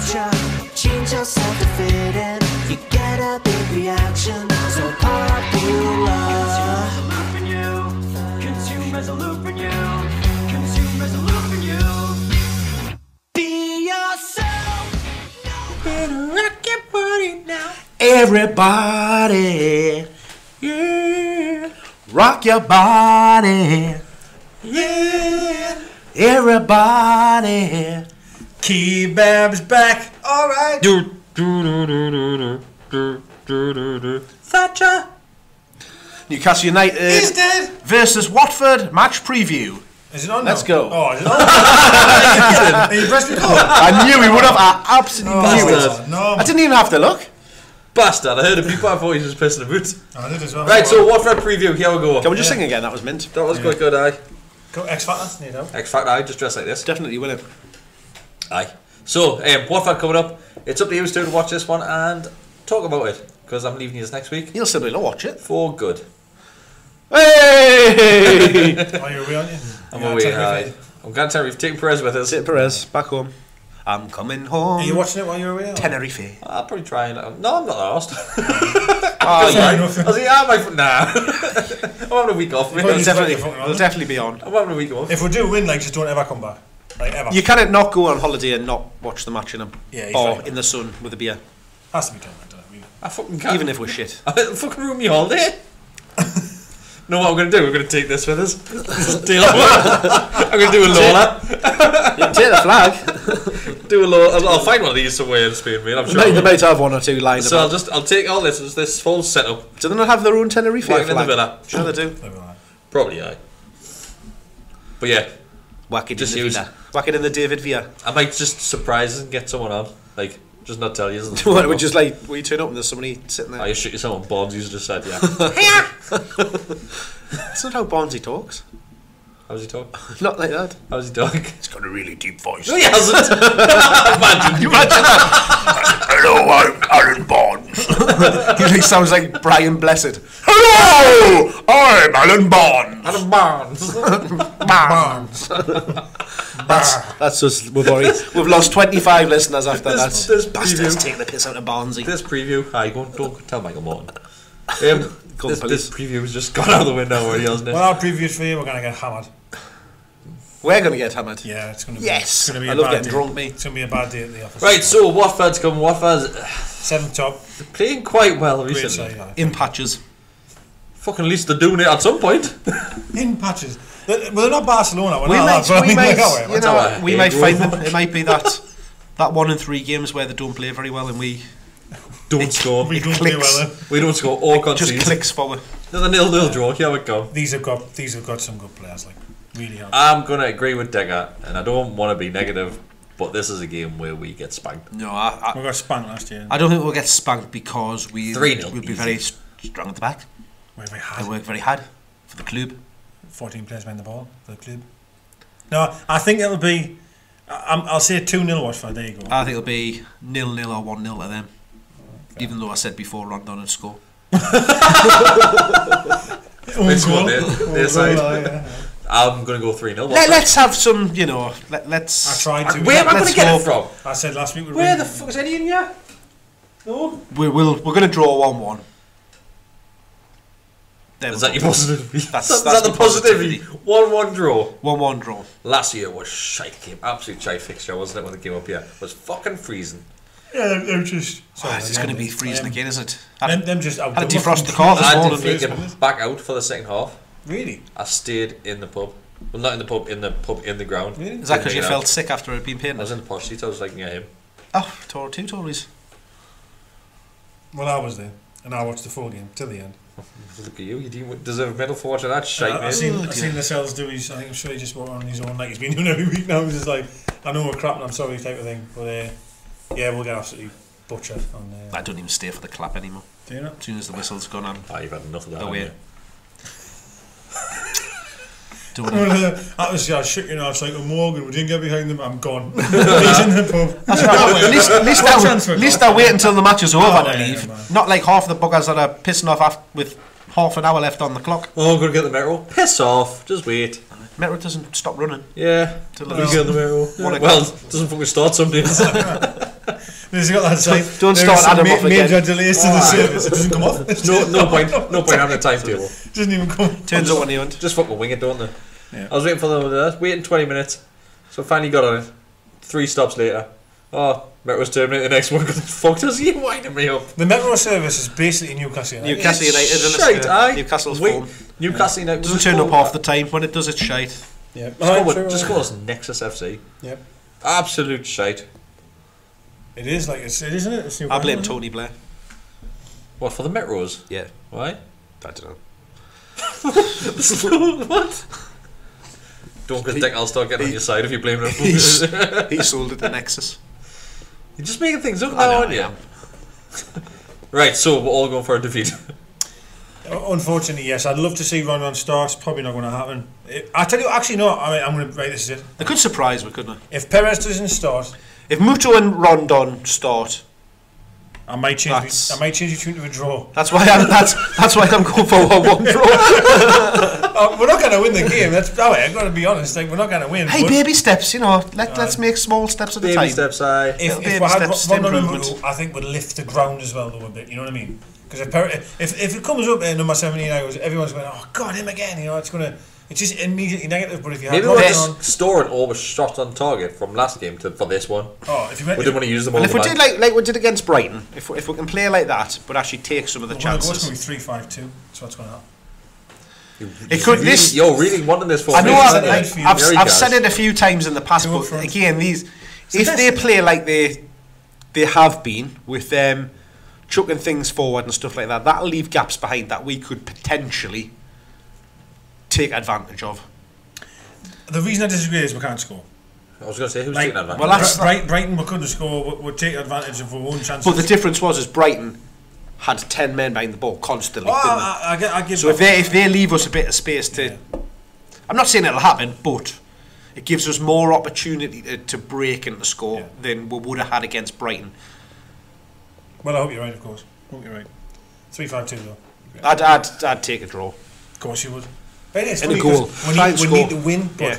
culture, change yourself to fit in. You get a big reaction, so popular. Consumers are looping you. Consumers are looping you. Be yourself. Better rock your body now. Everybody, yeah, rock your body, yeah, everybody. Kebab's back. All right. Thatcher. Newcastle United He's dead. versus Watford match preview. Is it on Let's now? go. Oh, is it on? Are you pressing record? I knew he would have. I absolutely knew it. No, I didn't even have to look. Bastard, I heard a people, I thought he was just pissing about. I did as well. Right, so Watford preview, here we go. Can we just sing again? That was mint. That was quite good, aye. Go X Factor, need help. X Factor, aye, just dress like this. Definitely win it. Aye. So, Watford coming up. It's up to you two to watch this one and talk about it, because I'm leaving you this next week. You'll still be able to watch it. For good. Hey! Oh, you're away, aren't you? I'm away, aye. I'm going to tell you, we've taken Perez with us. Sit Perez, back home. I'm coming home. Are you watching it while you're away? Tenerife. I'll probably try and... No, I'm not lost. Oh, Sorry, I was like, nah. I'm having a week off. Well, It'll you definitely be on. I'm having a week off. If we do win, like, just don't ever come back. Like, ever. You cannot not go on holiday and not watch the match in a Yeah, or right. in the sun with a beer, Has to be done. Don't it? I fucking can't. even if we're shit. I'll fucking ruin me holiday. Know what I'm going to do? We're going to take this with us. Deal. I'm going to do a Lola. You take the flag. Do a Lola. I'll find one of these somewhere in Spain, mate. I'm sure. They might have one or two lines. So I'll take all this full setup. Do they not have their own Tenerife Flag flag? in the villa. Sure they do. Probably, aye. But yeah, Whack it Just in the use- Villa. Whack it in the David Villa. I might just surprise us and get someone on. Like, just not tell you. What, we just like, we turn up and there's somebody sitting there. I shoot you someone. Bonzi's just said, yeah. That's not how Bonzi talks. How's he talk? Not like that. How's he talk? He's got a really deep voice. No, he hasn't. Imagine. You imagine that? Hello, I'm Alan Bonds. He sounds like Brian Blessed. Hello, I'm Alan Bonds. Adam Barnes. Barnes. That's us. We've lost 25 listeners after that. This Bastards preview. taking the piss out of Bonzi. This preview. Hi, don't tell Michael Morton. Call the This preview has just gone out of the window already, hasn't it? Well, our previews for you, we're going to get hammered. We're going to get hammered. Yeah, it's going to be. Yes. It's going to be I a love bad getting day. drunk, mate. It's going to be a bad day at the office. Right, so Watford's coming. Watford's 7th top. playing quite well Great recently. side. In patches. Fucking at least they're doing it at some point. In patches. Well, they're not Barcelona. We're We not might, that, but we I mean, might, like, you know, What's we our might age find group? them. It might be that 1 in 3 games where they don't play very well and we Don't score. we don't play clicks. well. We don't score or just concede. clicks forward. There's a 0-0 draw. Here we go. These have got some good players. Like really have. I'm going to agree with Decker, and I don't want to be negative, but this is a game where we get spanked. No, We got spanked last year. I don't think we'll get spanked because 3-0 we'll be easy. very strong at the back. We're very They hard. work very hard for the club. 14 players behind the ball for the club. No, I think it'll be. I'll say 2-0 Watford. There you go. I think it'll be 0-0 or 1-0 to them. Even though I said before Rondon would score. Let's go on their side. I'm going to go 3-0. Let's have some, you know. Let's. I tried to. Where am I going Let's to get go. it from? I said last week. Where the fuck is Eddie in here? No. We're going to draw 1-1. There Is we that go. your positivity? That's Is that the my positivity? 1-1 draw. 1-1 draw. Last year was shite game. Absolute shite fixture, wasn't it, when they came up here? It was fucking freezing. Yeah, they're just. It's going to be freezing again, isn't it? Them just. Had to defrost the car this I morning. did take him back out for the second half. Really? I stayed in the pub. Well, not in the pub, in the ground. Really? Is that because you Hanging out. felt sick after it had been I was painted? in the posh seat, I was like near him. Oh, two Tories. Well, I was there, and I watched the full game till the end. Look at you, you didn't deserve a medal for watching that shite, I mate. seen Lascelles do his. I think I'm sure he just wrote on his own like he's been doing every week now. He's just like, I know we're crap and I'm sorry type of thing, but yeah, we'll get absolutely butchered on. I don't even stay for the clap anymore. Do you know? As soon as the whistle's gone on. You've had enough of that. Away. haven't Don't That was shit, you know. It's like a Morgan. We didn't get behind them. I'm gone. He's in the pub. At least I wait until the match is over to yeah, leave. man. Not like half the buggers that are pissing off with half an hour left on the clock. you? Oh, I'm going to get the metro. Piss off. Just wait. Metro doesn't stop running. Yeah. Till You get the metro. What a Well, it doesn't fucking start some days. He's got that sign. Don't There start is some Adam off again. Major delays to the service. It doesn't come off. No point having a timetable. It doesn't even come. Turns up on the end. Just fucking wing it, don't they? Yeah. I was waiting for them, waiting 20 minutes. So finally got on it. 3 stops later. Oh, Metro's terminated the next one. What the fuck does he winding me up? The Metro service is basically Newcastle United. Newcastle United, isn't Shite, it? aye. Newcastle's Wait, form. Newcastle United Doesn't turn up half the time. When it does, it's shite. Yeah. Just call us Nexus FC. Yep. Absolute shite. It is like it, isn't it? It's I Newcastle, blame isn't it? Tony Blair. What, for the Metros? Yeah. Why? I don't know. What? Don't because Dick, I'll start getting on your side if you blame him. He sold it to Nexus. You're just making things up I now, know, aren't I you? am. Right, so we're all going for a defeat. Unfortunately, yes. I'd love to see Ron start. It's probably not going to happen. I tell you, actually, no. I'm going to. Right, this is it. They could surprise me, couldn't they? If Perez doesn't start, If Muto and Rondon start, I might change. That's- I might change your tune to a draw. that's why I'm going for 1-1 draw. We're not going to win the game. That's. I've got to be honest. Like, we're not going to win. Hey, but baby steps, let's make small steps at a Baby time. steps, aye. If baby we had steps, Rondon and improvement. Muto, I think would lift the ground as well, though, a bit. You know what I mean? Because if it comes up at number 17, everyone's going, oh God, him again. It's just immediately negative. But if you had Maybe we're Rondon just on, storing all the shots on target from last game for this one. if you We went, didn't want to use them all. Well, if we the did time. like we did against Brighton, if we can play like that, but actually take some of the it's going to chances. be 3-5-2. That's what's going to happen. It could this. You're really wanting this for I know Maybe I've, it's like, like I've, Very I've gas. said it a few times in the past, Two up but front. again, if the they best. play like they have been with them chucking things forward and stuff like that, that'll leave gaps behind that we could potentially take advantage of. The reason I disagree is we can't score. I was going to say, who's Like, taking advantage? well, that's- Brighton, we couldn't score. We'd take advantage of our own chances. But the difference was Brighton had 10 men behind the ball constantly. didn't they? I give So if they leave us a bit of space to, Yeah. I'm not saying it'll happen, but it gives us more opportunity to break and to score Yeah. than we would have had against Brighton. Well, I hope you're right, of course. I hope you're right. 3-5-2 though. I'd take a draw. Of course you would. But it is And a funny 'cause goal. We Try need, and we score. need to win, but Yeah.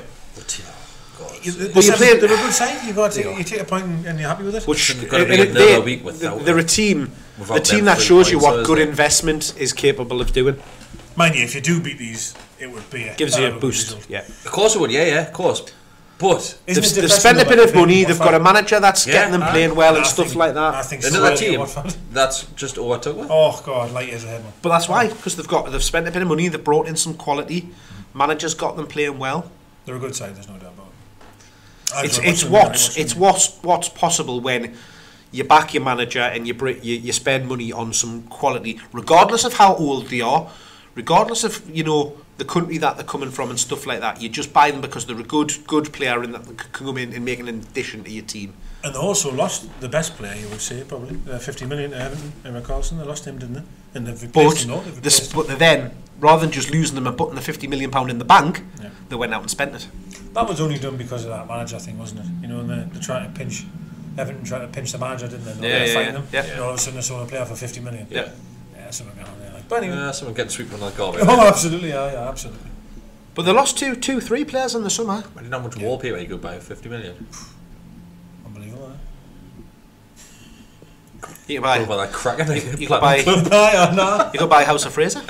well, you play- they're a good side. You got to you take a point and you're happy with it. Which It's gonna be another week without they're a them. team. Without The team them that 3 shows you points, what so good is it? investment is capable of doing. Mind you, if you do beat these, it would be Gives you hell a of good boost. result. Yeah. Of course it would, yeah, of course. But Isn't it They've depressing spent a though, bit like, of money. Watford- They've got a manager that's Yeah, getting them aye. playing well I and stuff think- like I that. think another so, team Watford. that's just overtook with. Oh God, light years ahead, man. But that's why, because they've spent a bit of money. They've brought in some quality. Managers got them playing well. They're a good side. There's no doubt about it. It's what's possible when you back your manager and you spend money on some quality, regardless of how old they are, regardless of the country that they're coming from and stuff like that. You just buy them because they're a good player and that can come in and make an addition to your team. And they also lost the best player, you would say, probably 50 million to Everton, Emma Carlson. They lost him, didn't they? And they've replaced him. But then, rather than just losing them and putting the £50 million in the bank, Yeah. they went out and spent it. That was only done because of that manager thing, wasn't it? And they're trying to pinch Everton, trying to pinch the manager, didn't they? They were fighting them. Yeah. And all of a sudden, they sold a player for 50 million. Yeah. Yeah, something going on there. Like, but anyway. Someone getting swept on the garbage. Oh, absolutely, yeah, absolutely. But they lost 3 players in the summer. I didn't know how much wallpaper you could buy for 50 million. Unbelievable, You What could about that cracking? you could buy you could buy House of Fraser.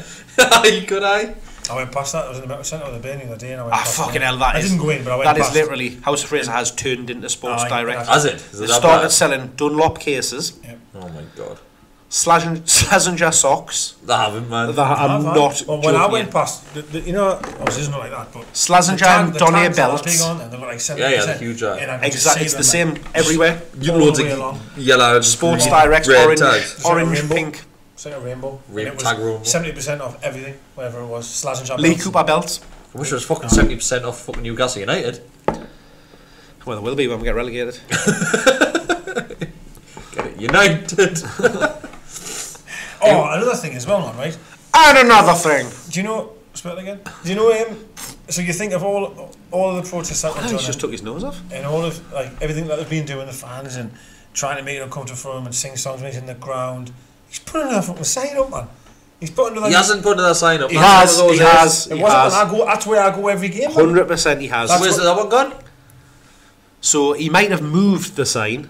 You could, aye. I went past that. I was in the Metro Centre with the Bay the other day, and I went Ah, past fucking that. hell! I didn't go in, but I went That past. is literally House of Fraser has turned into Sports Aye, Direct. Has it? Is They it that started bad? selling Dunlop cases, Oh my god. Slazenger socks. They haven't, man. That I'm not Well, when I joking. went past, obviously it's not like that, but Slazenger and Donny belts. Big on, and they look like 70%. Yeah, they're huge, And I could just Exactly, see it's the them, same everywhere. You all loads the way of along. yellow and Sports green, Direct, red orange, tags. It's like a orange, rainbow. pink. It's like a rainbow. Rainbow, And it tag was rainbow. 70% off everything, whatever it was. Slash and Lee Cooper belts. I wish it was fucking 70% off fucking Newcastle United. Well, there will be when we get relegated. Get it, United. Oh, another thing as well, man, right? And another thing. Do you know? Spell it again. Do you know so you think of all of the protests that were He's done, just took his nose off. and all of like everything that they've been doing, the fans and trying to make it uncomfortable for him and sing songs when he's in the ground. He's putting another fucking sign up, man. He's putting another. He hasn't put that sign up. He That's has. one of He those has. It He wasn't has. when I go. That's where I go every game. man. 100% he has. That's Where's what- that one gone? So he might have moved the sign,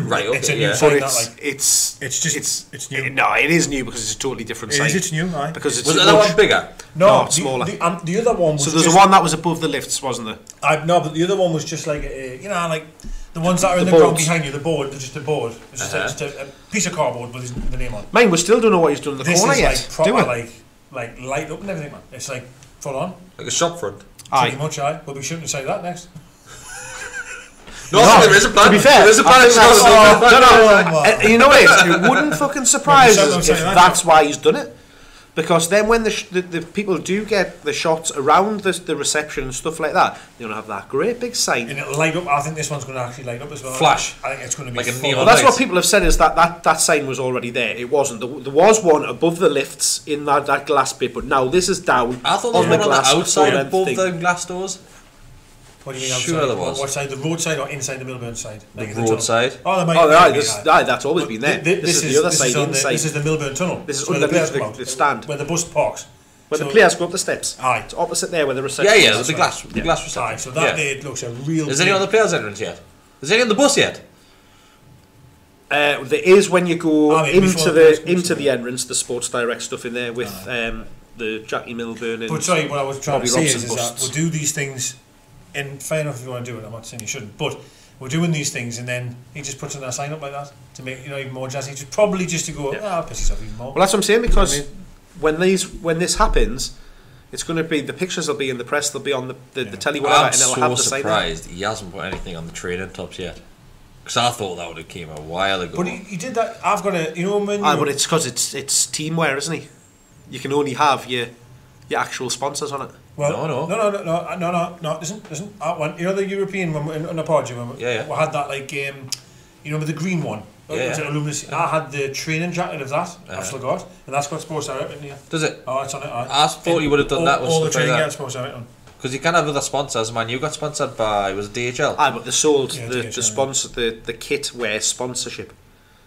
Right, okay, It's a new yeah. sign But that, like, it's new. No, it is new because it's a totally different site. It's new, aye. Because it's Was that much- one bigger? No, it's smaller. The other one was So there's just, a one that was above the lifts, wasn't there? No, but the other one was just like like the ones that are in The the ground boards. behind you. The board, they're just a board. It's just a piece of cardboard with the name on. Mine, we still don't know what he's done in the This corner is yet. like proper, do we? like light up and everything, man. It's like full on. Like a shop front? Pretty Aye. much, aye. We'll be shooting inside that next. No, No, there is a plan. to be fair, there is a plan. I think that's- Oh, you know what? It wouldn't fucking surprise Maybe us something if like that. that's why he's done it. Because then when the people do get the shots around the reception and stuff like that, you're going to have that great big sign. And it'll light up. I think this one's going to actually light up as well. Flash. I think it's going to be Like a full neon on. Well, that's lights. what people have said, is that sign was already there. It wasn't. There was one above the lifts in that glass bit, but now this is down I thought there on was the one on glass the outside front above thing. the glass doors. What do you mean outside? Sure there was. What side? The road side or inside the Millburn side? The tunnel? road side. Oh, there might Oh, be, right, aye. that's always But been there. thi- This is the other side, on inside. This is the Millburn tunnel. This is where the underneath players come out, the stand. where the bus parks. When So- the players go up the steps. Aye. It's opposite there where the Yeah, reception yeah, is. with the glass, the glass reception. Aye, so that yeah. there looks a real. Is any on the players' entrance yet? Is any on the bus yet? There is when you go I mean, before into the players come into in. the entrance, the Sports Direct stuff in there with the Jackie Milburn and But sorry, what I was trying Bobby to say Robson is that busts. we'll do these things, and fair enough if you want to do it. I'm not saying you shouldn't, but we're doing these things, and then he just puts in a sign up like that to make even more jazzy. Just probably just to go, I'll piss yourself even more. Well, that's what I'm saying, because when this happens, it's going to be, the pictures will be in the press, they'll be on the telly, whatever, I'm and it'll so have the sign there. surprised he hasn't put anything on the training tops yet. Because I thought that would have came a while ago. But he did that. I've got a, when you, But it's because it's teamwear, isn't he? You can only have your actual sponsors on it. well, No. no, isn't that one? You know the European one on the podium. Yeah. We had that like with the green one. Yeah. Was it Illuminous? I had the training jacket of that. I've still got, and that's got Sports Direct in here. Does it? Oh, it's on it. Aye. I thought you would have done that with All the stuff like training that. gear Sports Direct on. Because you can have other sponsors. Man, you got sponsored by, was it DHL? But they sold Yeah, the DHL, sponsor, the kit wear sponsorship.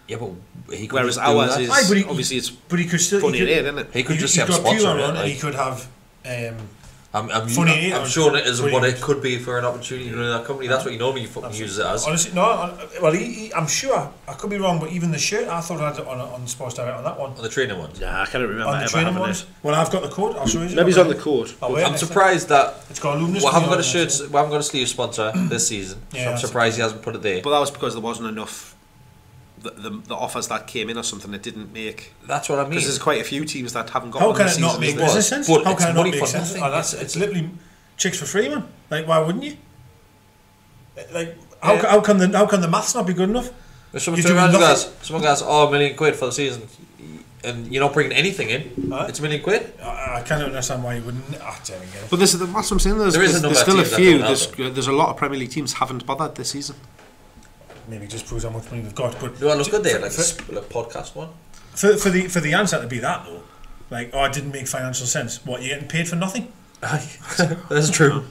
Yeah, but he could Whereas just do ours that. is Aye, but obviously it's But he could still. funny he could, isn't it? He could just he's have a got sponsor Pure on it, on, and like. he could have. I'm Funny, I'm or- sure it is funny what it news. could be for an opportunity to run that company. That's what you normally fucking use it as. Honestly, no. Well, I'm sure. I could be wrong, but even the shirt, I thought I had it on Sports Direct on that one. On the training ones. Nah, I can't remember On the ever training having ones. it. Well, I've got the code. I'll show you. Maybe it's on the code. Oh, wait, I'm next surprised that It's got Luminous. we haven't got a on it, shirt, so- we haven't got a sleeve sponsor this season. Yeah, So I'm that's surprised he hasn't put it there. But that was because there wasn't enough. The offers that came in or something, it didn't make. That's what I mean. Because there's quite a few teams that haven't got How one can this it not season, make isn't there? business sense? But How it's can it not money make for sense? nothing. Oh, it's literally chicks for free, man. Like, why wouldn't you? Like, Yeah. how can the maths not be good enough? If someone You're turns around doing and nothing. goes, someone goes, oh, £1 million for the season, and you're not bringing anything in, Huh? it's £1 million. I can't understand why you wouldn't. I don't get it. But that's what I'm saying. There's There is a number there's of still a teams that few. don't have There's a lot of Premier League teams haven't bothered this season. Maybe it just proves how much money they've got. But Do you want to look good there, like for, a podcast one? for the answer to be that though, like, it didn't make financial sense. What, you're getting paid for nothing? That's true.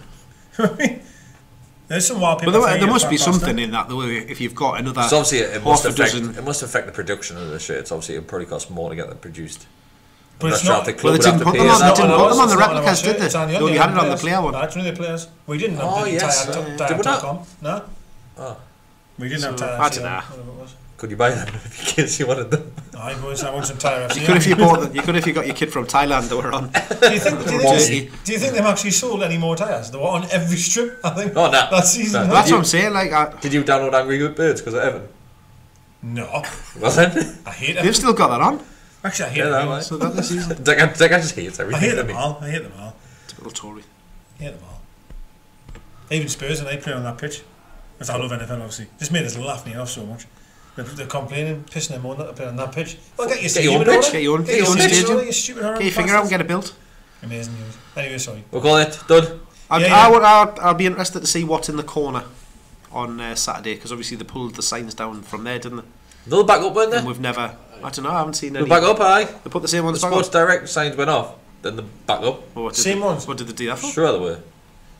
There's some wild people. But saying there it's must be that cost, something in that though. If you've got another, It's obviously it must half a affect dozen. it must affect the production of the shit. It's obviously it probably costs more to get them produced. But it's I'm not. sure the Well, club they would didn't have to put pay them us on. They that. didn't No, put them on it's the not on replicas, our did shirt, it's on they? the They only had it on the players. player one. No, it's only the players. We didn't have Oh, the yes. Tire Did we not? Top.com. No. Oh. We didn't have So, Tire I FC, dunno. whatever it was. Could you buy them in case you wanted them? I want some Tire FC. You could if you bought them. You could if you got your kid from Thailand. They were on. Do you think Jersey. they've actually sold any more tyres? They were on every strip, I think. Oh, no. That season. No. That's what I'm saying. Like, Did you download Angry Birds because of Evan? No. Was it? I hate they've them. still got that on. Actually, I hate Yeah, them. that So that this season, Decker just hates I everything. hate them doesn't he? all. I hate them all. typical Tory. I hate them all. Even Spurs and they play on that pitch. Because I love NFL, obviously. Just made us laugh me off so much. They're complaining, pissing them on that they play on that pitch. Well, get your Get your own stadium, pitch. Get your own pitch, stadium. you stupid horrible Get your finger out and bastards. get it built. Amazing news. Anyway, sorry. We'll call it done. Yeah. I'll be interested to see what's in the corner on Saturday, because obviously they pulled the signs down from there, didn't they? They'll back up, weren't they? And we've never. I don't know. I haven't seen They'll any. back up, aye. They put the same The ones back Sports up. Direct signs went off, then the back up. Well, what did Same they, ones. What did they do that for? Sure they were.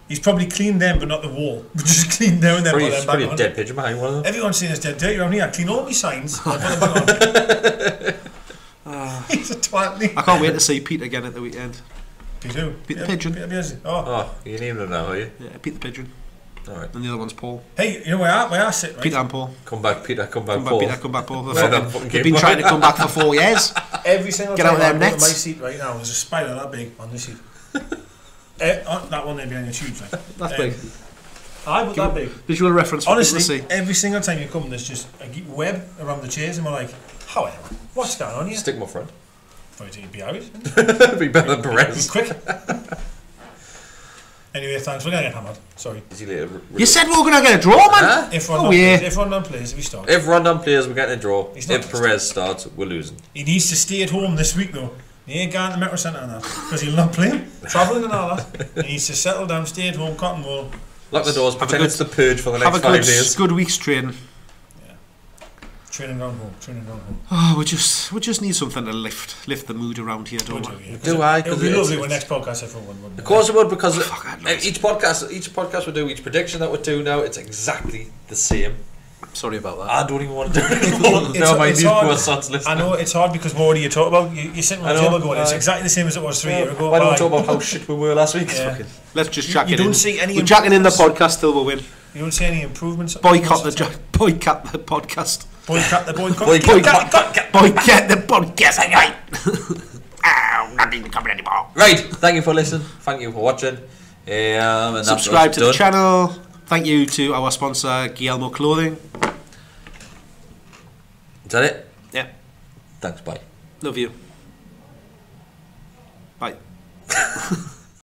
He's probably cleaned them, but not the wall. Just cleaned them and then put Pretty, them back pretty on. dead pigeon behind one of them. Everyone's saying it's dead dirty around here. I clean all my signs and I put them back on. He's a twat, me. I can't wait to see Pete again at the weekend. Peter. Pete the Pigeon. Peter Beardsley. Oh. Oh, you named them now, are you? Yeah, Pete the Pigeon. Alright. And the other one's Paul. Hey, you know where I sit, right? Peter and Paul. Come back, Peter. Come back, Come back, Paul. Peter. Come back, Paul. Right, that fucking They've been game. trying to come back for 4 years. Every single Get time out I there, go to nets. my seat right now, there's a spider that big on this seat. That one there behind the tubes, like. That's big. But that big. Visual reference for people to Honestly, see. every single time you come, there's just a web around the chairs, and we're like, however, what's going on here? Stick my friend. Thought you'd be out. Be better than Be Perez. quick. Anyway, thanks. We're going to get hammered. Sorry. See you later. You said we were going to get a draw, man. Huh? If Oh, yeah. Rondon plays, we start. If Rondon plays, we're getting a draw. He's not If Perez starts, we're losing. He needs to stay at home this week, though. He ain't going to the Metro Centre and that, because he'll not play. Travelling and all that. He needs to settle down, stay at home, cotton wool. Lock the doors, Have a pretend good- it's the purge for the Have next a 5 days. good week's training. Training down home. Training down home. Oh, we just need something to lift the mood around here, don't we? Yeah. Do I? It'll 'Cause be it's- lovely when next podcast everyone would. Of course it would, because Fuck, I'd love each podcast we do, each prediction that we do now, it's exactly the same. Sorry about that. I don't even want to do it anymore. No, my it's these hard. poor sons I listening. know it's hard because what do you talk about? You're sitting on I the know, table going, it's aye. exactly the same as it was 3 years ago. Why don't we Aye. talk about how shit we were last week? Yeah. Let's just jack You it don't in. see any We're jacking in the improvements? podcast till we win. You don't see any improvements? Boycott the podcast. Boycott the boycott. Boycott the podcast. Anyway. Nothing to cover anymore. Right, thank you for listening. Thank you for watching. And that's Subscribe us to the done. channel. Thank you to our sponsor, Guillermo Clothing. Is that it? Yeah, Thanks, bye. love you. Bye.